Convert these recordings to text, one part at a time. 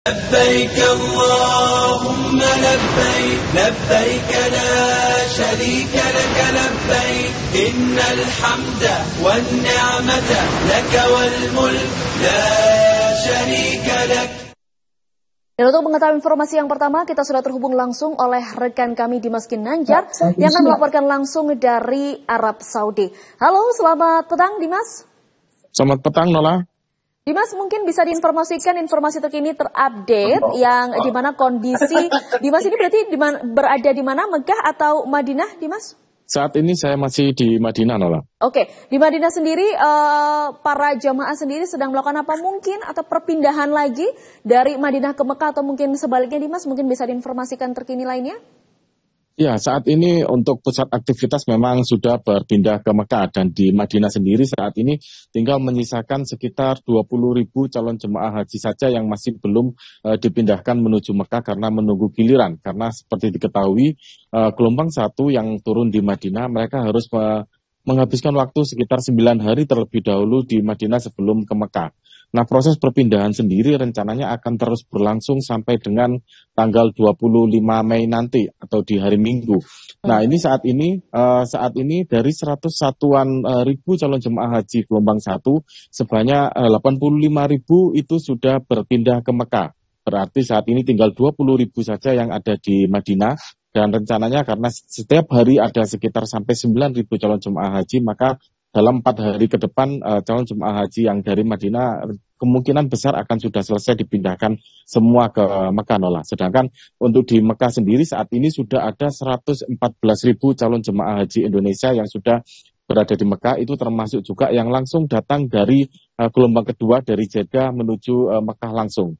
لبيك اللهم لبيك لبيك لا شريك لك لبيك إن الحمد والنعمة لك والملك لا شريك لك. Dan untuk mengetahui informasi yang pertama, kita sudah terhubung langsung oleh rekan kami Dimas Ginanjar yang akan melaporkan langsung dari Arab Saudi. Halo, selamat petang Dimas. Selamat petang Nola. Dimas, mungkin bisa diinformasikan informasi terkini terupdate yang di mana kondisi Dimas ini berarti berada di mana, Mekah atau Madinah, Dimas? Saat ini saya masih di Madinah, Nola. Oke, di Madinah sendiri para jamaah sendiri sedang melakukan apa mungkin atau perpindahan lagi dari Madinah ke Mekah atau mungkin sebaliknya, Dimas? Mungkin bisa diinformasikan terkini lainnya? Ya, saat ini untuk pusat aktivitas memang sudah berpindah ke Mekah dan di Madinah sendiri saat ini tinggal menyisakan sekitar 20.000 calon jemaah haji saja yang masih belum dipindahkan menuju Mekah karena menunggu giliran. Karena seperti diketahui gelombang 1 yang turun di Madinah mereka harus menghabiskan waktu sekitar 9 hari terlebih dahulu di Madinah sebelum ke Mekah. Nah, proses perpindahan sendiri rencananya akan terus berlangsung sampai dengan tanggal 25 Mei nanti atau di hari Minggu. Nah, ini saat ini dari 101-an ribu calon jemaah haji gelombang 1 sebanyak 85.000 itu sudah berpindah ke Mekah. Berarti saat ini tinggal 20.000 saja yang ada di Madinah. Dan rencananya karena setiap hari ada sekitar sampai 9.000 calon jemaah haji, maka dalam 4 hari ke depan calon jemaah haji yang dari Madinah kemungkinan besar akan sudah selesai dipindahkan semua ke Mekah, Nola. Sedangkan untuk di Mekah sendiri saat ini sudah ada 114.000 calon jemaah haji Indonesia yang sudah berada di Mekah, itu termasuk juga yang langsung datang dari gelombang kedua dari Jeddah menuju Mekah langsung.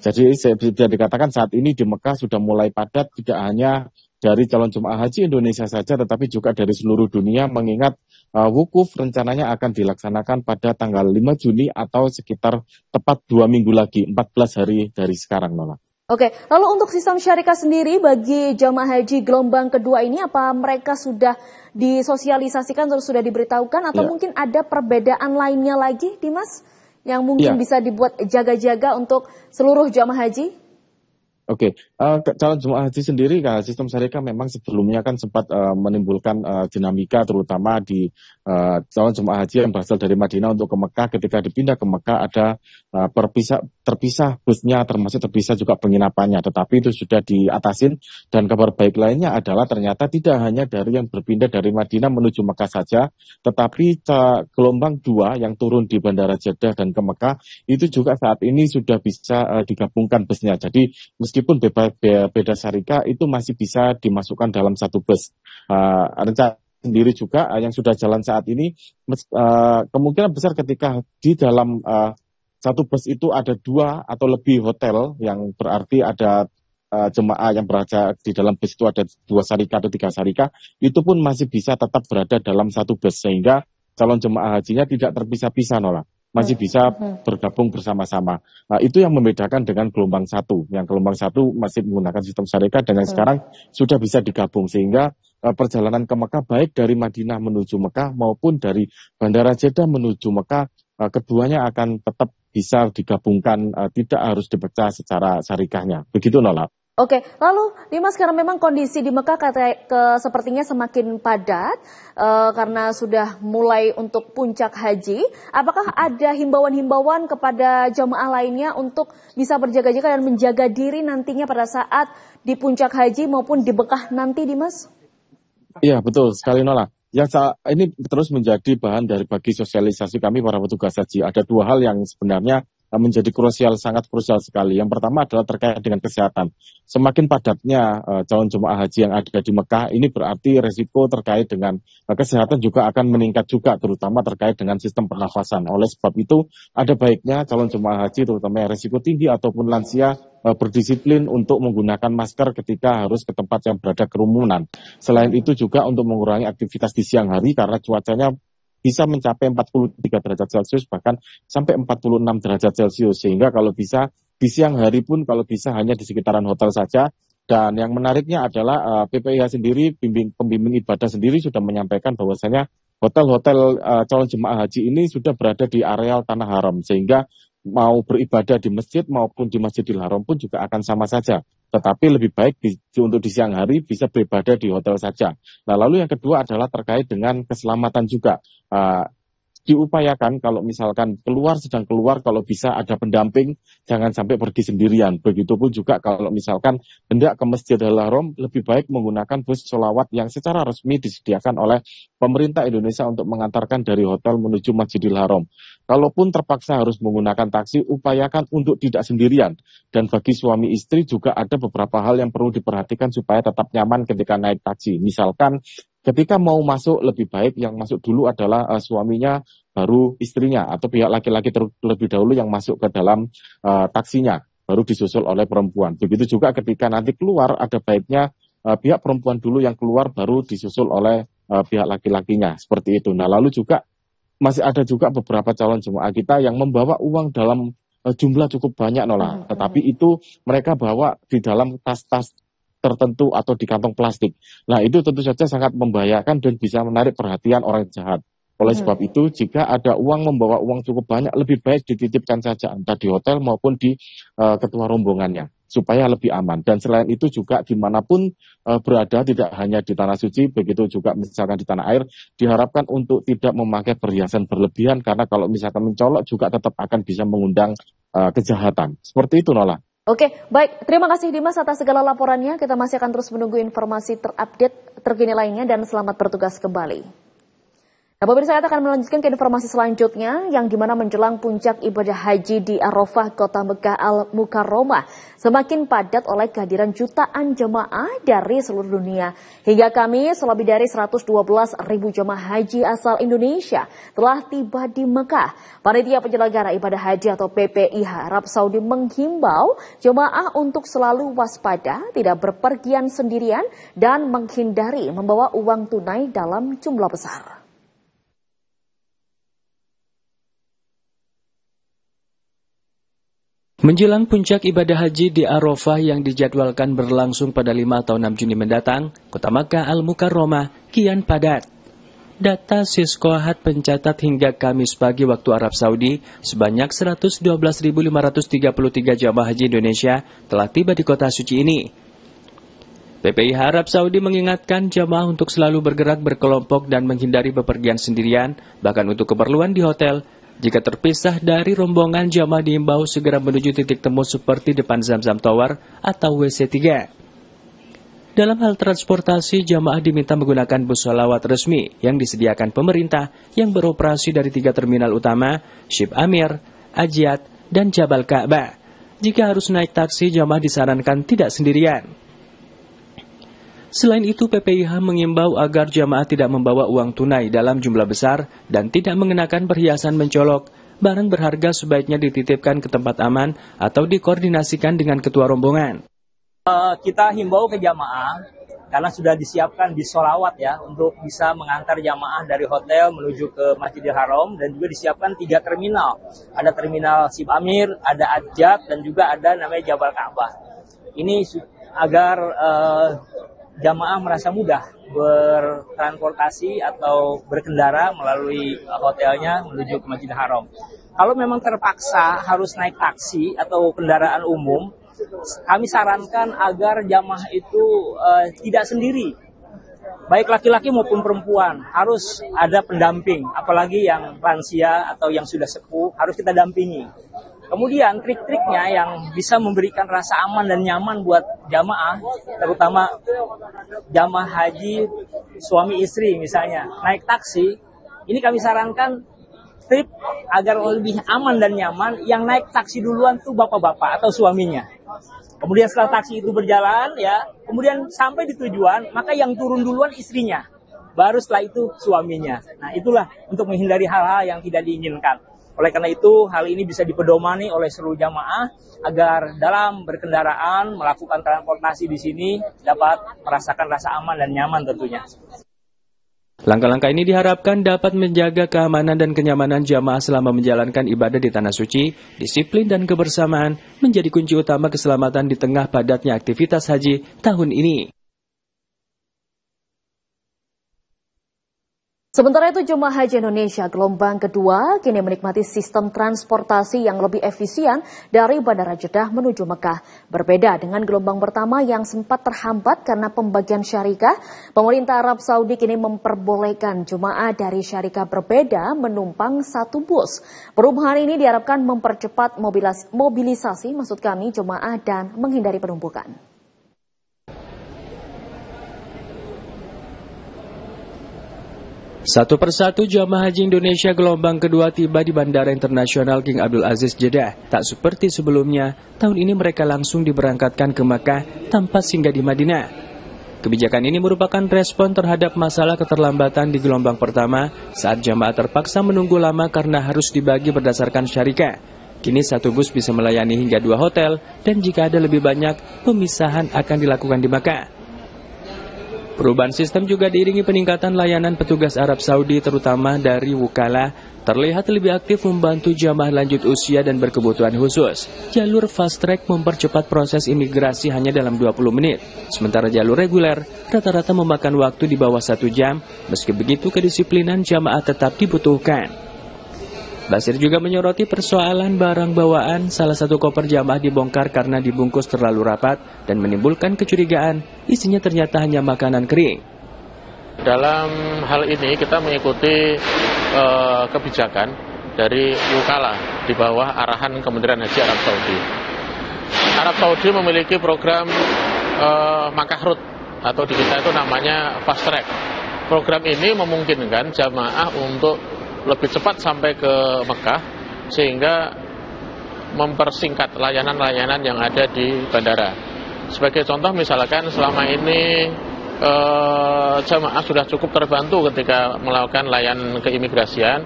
Jadi bisa dikatakan saat ini di Mekah sudah mulai padat, tidak hanya dari calon jemaah haji Indonesia saja, tetapi juga dari seluruh dunia, mengingat wukuf rencananya akan dilaksanakan pada tanggal 5 Juni atau sekitar tepat 2 minggu lagi, 14 hari dari sekarang, Nola. Oke, lalu untuk sistem syarikat sendiri bagi jamaah haji gelombang kedua ini, apa mereka sudah disosialisasikan atau sudah diberitahukan atau mungkin ada perbedaan lainnya lagi, Dimas? Yang mungkin bisa dibuat jaga-jaga untuk seluruh jamaah haji? Oke, calon jemaah haji sendiri, sistem syarikat memang sebelumnya kan sempat menimbulkan dinamika terutama di calon jemaah haji yang berasal dari Madinah untuk ke Mekah. Ketika dipindah ke Mekah ada terpisah busnya, termasuk terpisah juga penginapannya. Tetapi itu sudah diatasin dan kabar baik lainnya adalah ternyata tidak hanya dari yang berpindah dari Madinah menuju Mekah saja, tetapi gelombang 2 yang turun di Bandara Jeddah dan ke Mekah itu juga saat ini sudah bisa digabungkan busnya. Jadi meskipun beda syarikat itu masih bisa dimasukkan dalam satu bus. Rencana sendiri juga yang sudah jalan saat ini kemungkinan besar ketika di dalam satu bus itu ada 2 atau lebih hotel, yang berarti ada jemaah yang berada di dalam bus itu ada 2 syarikat atau 3 syarikat, itu pun masih bisa tetap berada dalam satu bus sehingga calon jemaah hajinya tidak terpisah-pisah, Nola. Masih bisa bergabung bersama-sama. Nah, itu yang membedakan dengan gelombang 1. Yang gelombang 1 masih menggunakan sistem syarikat dan yang sekarang sudah bisa digabung. Sehingga perjalanan ke Mekah baik dari Madinah menuju Mekah maupun dari Bandara Jeddah menuju Mekah, keduanya akan tetap bisa digabungkan, tidak harus dipecah secara syarikahnya. Begitu, Nola. Oke, lalu Dimas, karena memang kondisi di Mekah sepertinya semakin padat karena sudah mulai untuk puncak haji. Apakah ada himbauan-himbauan kepada jamaah lainnya untuk bisa berjaga-jaga dan menjaga diri nantinya pada saat di puncak haji maupun di Mekah nanti, Dimas? Iya, betul sekali, Nola. Yang ini terus menjadi bahan dari bagi sosialisasi kami para petugas haji. Ada 2 hal yang sebenarnya menjadi sangat krusial sekali. Yang pertama adalah terkait dengan kesehatan. Semakin padatnya calon jemaah haji yang ada di Mekah, ini berarti resiko terkait dengan kesehatan juga akan meningkat juga, terutama terkait dengan sistem pernafasan. Oleh sebab itu, ada baiknya calon jemaah haji, terutama yang resiko tinggi ataupun lansia, berdisiplin untuk menggunakan masker ketika harus ke tempat yang berada kerumunan. Selain itu juga untuk mengurangi aktivitas di siang hari karena cuacanya bisa mencapai 43 derajat Celcius, bahkan sampai 46 derajat Celcius. Sehingga kalau bisa, di siang hari pun kalau bisa hanya di sekitaran hotel saja. Dan yang menariknya adalah PPIH sendiri, pembimbing ibadah sendiri sudah menyampaikan bahwasanya hotel-hotel calon jemaah haji ini sudah berada di areal Tanah Haram. Sehingga mau beribadah di masjid maupun di Masjidil Haram pun juga akan sama saja. Tetapi lebih baik untuk di siang hari bisa beribadah di hotel saja. Nah, lalu yang kedua adalah terkait dengan keselamatan juga. Diupayakan kalau misalkan sedang keluar, kalau bisa ada pendamping, jangan sampai pergi sendirian. Begitupun juga kalau misalkan hendak ke Masjidil Haram, lebih baik menggunakan bus sholawat yang secara resmi disediakan oleh pemerintah Indonesia untuk mengantarkan dari hotel menuju Masjidil Haram. Kalaupun terpaksa harus menggunakan taksi, upayakan untuk tidak sendirian. Dan bagi suami istri juga ada beberapa hal yang perlu diperhatikan supaya tetap nyaman ketika naik taksi. Misalkan ketika mau masuk, lebih baik yang masuk dulu adalah suaminya, baru istrinya, atau pihak laki-laki terlebih dahulu yang masuk ke dalam taksinya, baru disusul oleh perempuan. Begitu juga ketika nanti keluar, ada baiknya pihak perempuan dulu yang keluar, baru disusul oleh pihak laki-lakinya. Seperti itu. Nah, lalu juga masih ada juga beberapa calon jemaah kita yang membawa uang dalam jumlah cukup banyak, Nola. Tetapi itu mereka bawa di dalam tas-tas tertentu atau di kantong plastik. Nah, itu tentu saja sangat membahayakan dan bisa menarik perhatian orang jahat. Oleh sebab itu, jika ada membawa uang cukup banyak, lebih baik dititipkan saja entah di hotel maupun di ketua rombongannya, supaya lebih aman. Dan selain itu juga dimanapun berada, tidak hanya di Tanah Suci, begitu juga misalkan di tanah air, diharapkan untuk tidak memakai perhiasan berlebihan, karena kalau misalkan mencolok juga tetap akan bisa mengundang kejahatan. Seperti itu, Nola. Oke, baik. Terima kasih Dimas atas segala laporannya. Kita masih akan terus menunggu informasi terupdate terkini lainnya dan selamat bertugas kembali. Nah, pemirsa, kita akan melanjutkan ke informasi selanjutnya yang dimana menjelang puncak ibadah haji di Arafah Kota Mekah Al-Mukarramah semakin padat oleh kehadiran jutaan jemaah dari seluruh dunia. Hingga Kamis, lebih dari 112.000 jemaah haji asal Indonesia telah tiba di Mekah. Panitia Penyelenggara Ibadah Haji atau PPIH Arab Saudi menghimbau jemaah untuk selalu waspada, tidak berpergian sendirian, dan menghindari membawa uang tunai dalam jumlah besar. Menjelang puncak ibadah haji di Arafah yang dijadwalkan berlangsung pada 5 atau 6 Juni mendatang, Kota Makkah Al-Mukarramah kian padat. Data Siskohat pencatat hingga Kamis pagi waktu Arab Saudi, sebanyak 112.533 jamaah haji Indonesia telah tiba di kota suci ini. PPIH Arab Saudi mengingatkan jamaah untuk selalu bergerak berkelompok dan menghindari bepergian sendirian, bahkan untuk keperluan di hotel. Jika terpisah dari rombongan, jamaah diimbau segera menuju titik temu seperti depan Zamzam Tower atau WC3. Dalam hal transportasi, jamaah diminta menggunakan bus sholawat resmi yang disediakan pemerintah yang beroperasi dari 3 terminal utama, Shib Amir, Ajiat, dan Jabal Ka'bah. Jika harus naik taksi, jamaah disarankan tidak sendirian. Selain itu, PPIH mengimbau agar jamaah tidak membawa uang tunai dalam jumlah besar dan tidak mengenakan perhiasan mencolok. Barang berharga sebaiknya dititipkan ke tempat aman atau dikoordinasikan dengan ketua rombongan. Kita himbau ke jamaah karena sudah disiapkan bis sholawat ya untuk bisa mengantar jamaah dari hotel menuju ke Masjidil Haram, dan juga disiapkan 3 terminal. Ada terminal Shib Amir, ada Adjat, dan juga ada namanya Jabal Ka'bah. Ini agar jamaah merasa mudah bertransportasi atau berkendara melalui hotelnya menuju ke Masjidil Haram. Kalau memang terpaksa harus naik taksi atau kendaraan umum, kami sarankan agar jamaah itu tidak sendiri. Baik laki-laki maupun perempuan, harus ada pendamping, apalagi yang lansia atau yang sudah sepuh, harus kita dampingi. Kemudian trik-triknya yang bisa memberikan rasa aman dan nyaman buat jamaah, terutama jamaah haji suami istri misalnya, naik taksi, ini kami sarankan trip agar lebih aman dan nyaman, yang naik taksi duluan tuh bapak-bapak atau suaminya. Kemudian setelah taksi itu berjalan ya, kemudian sampai di tujuan, maka yang turun duluan istrinya, baru setelah itu suaminya. Nah, itulah untuk menghindari hal-hal yang tidak diinginkan. Oleh karena itu, hal ini bisa dipedomani oleh seluruh jamaah agar dalam berkendaraan, melakukan transportasi di sini dapat merasakan rasa aman dan nyaman tentunya. Langkah-langkah ini diharapkan dapat menjaga keamanan dan kenyamanan jamaah selama menjalankan ibadah di Tanah Suci. Disiplin dan kebersamaan menjadi kunci utama keselamatan di tengah padatnya aktivitas haji tahun ini. Sementara itu, jemaah haji Indonesia gelombang kedua kini menikmati sistem transportasi yang lebih efisien dari Bandara Jeddah menuju Mekah. Berbeda dengan gelombang pertama yang sempat terhambat karena pembagian syarikah, pemerintah Arab Saudi kini memperbolehkan jemaah dari syarikah berbeda menumpang satu bus. Perubahan ini diharapkan mempercepat mobilisasi jemaah dan menghindari penumpukan. Satu persatu jamaah haji Indonesia gelombang kedua tiba di Bandara Internasional King Abdul Aziz Jeddah. Tak seperti sebelumnya, tahun ini mereka langsung diberangkatkan ke Makkah tanpa singgah di Madinah. Kebijakan ini merupakan respon terhadap masalah keterlambatan di gelombang pertama saat jamaah terpaksa menunggu lama karena harus dibagi berdasarkan syarikah. Kini satu bus bisa melayani hingga 2 hotel dan jika ada lebih banyak, pemisahan akan dilakukan di Makkah. Perubahan sistem juga diiringi peningkatan layanan petugas Arab Saudi terutama dari Wukala terlihat lebih aktif membantu jamaah lanjut usia dan berkebutuhan khusus. Jalur fast track mempercepat proses imigrasi hanya dalam 20 menit. Sementara jalur reguler rata-rata memakan waktu di bawah 1 jam. Meski begitu kedisiplinan jamaah tetap dibutuhkan. Basir juga menyoroti persoalan barang bawaan. Salah satu koper jamaah dibongkar karena dibungkus terlalu rapat dan menimbulkan kecurigaan isinya ternyata hanya makanan kering. Dalam hal ini kita mengikuti kebijakan dari Wukala di bawah arahan Kementerian Haji Arab Saudi. Arab Saudi memiliki program Makkah Route atau di kita itu namanya Fast Track. Program ini memungkinkan jamaah untuk lebih cepat sampai ke Mekah sehingga mempersingkat layanan-layanan yang ada di bandara. Sebagai contoh misalkan selama ini jamaah sudah cukup terbantu ketika melakukan layanan keimigrasian.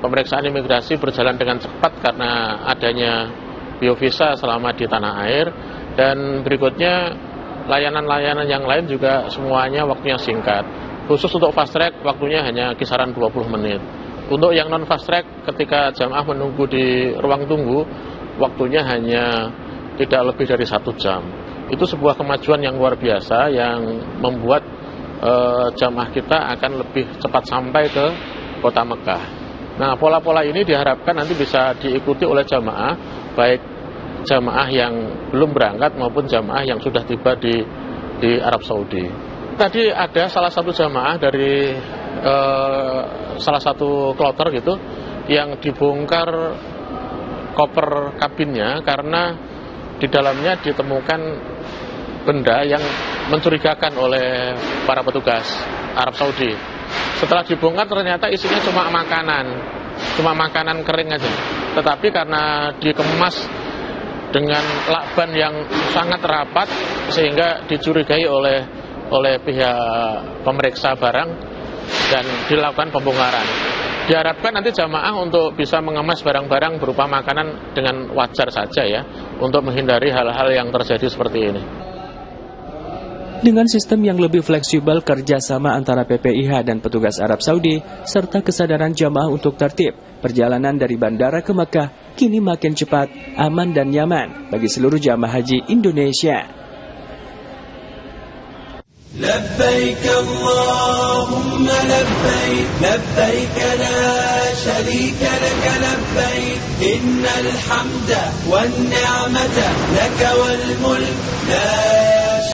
Pemeriksaan imigrasi berjalan dengan cepat karena adanya biovisa selama di tanah air, dan berikutnya layanan-layanan yang lain juga semuanya waktunya singkat. Khusus untuk fast track waktunya hanya kisaran 20 menit. Untuk yang non fast track ketika jamaah menunggu di ruang tunggu waktunya hanya tidak lebih dari 1 jam. Itu sebuah kemajuan yang luar biasa yang membuat jamaah kita akan lebih cepat sampai ke kota Mekah. Nah, pola-pola ini diharapkan nanti bisa diikuti oleh jamaah, baik jamaah yang belum berangkat maupun jamaah yang sudah tiba di Arab Saudi. Tadi ada salah satu jamaah dari salah satu kloter gitu yang dibongkar koper kabinnya karena di dalamnya ditemukan benda yang mencurigakan oleh para petugas Arab Saudi. Setelah dibongkar ternyata isinya cuma makanan kering aja. Tetapi karena dikemas dengan lakban yang sangat rapat sehingga dicurigai oleh pihak pemeriksa barang dan dilakukan pembongkaran. Diharapkan nanti jamaah untuk bisa mengemas barang-barang berupa makanan dengan wajar saja ya, untuk menghindari hal-hal yang terjadi seperti ini. Dengan sistem yang lebih fleksibel, kerjasama antara PPIH dan petugas Arab Saudi, serta kesadaran jamaah untuk tertib, perjalanan dari bandara ke Mekah kini makin cepat, aman dan nyaman bagi seluruh jamaah haji Indonesia. لبيك اللهم لبيك لبيك لا شريك لك لبيك إن الحمد والنعمة لك والملك لا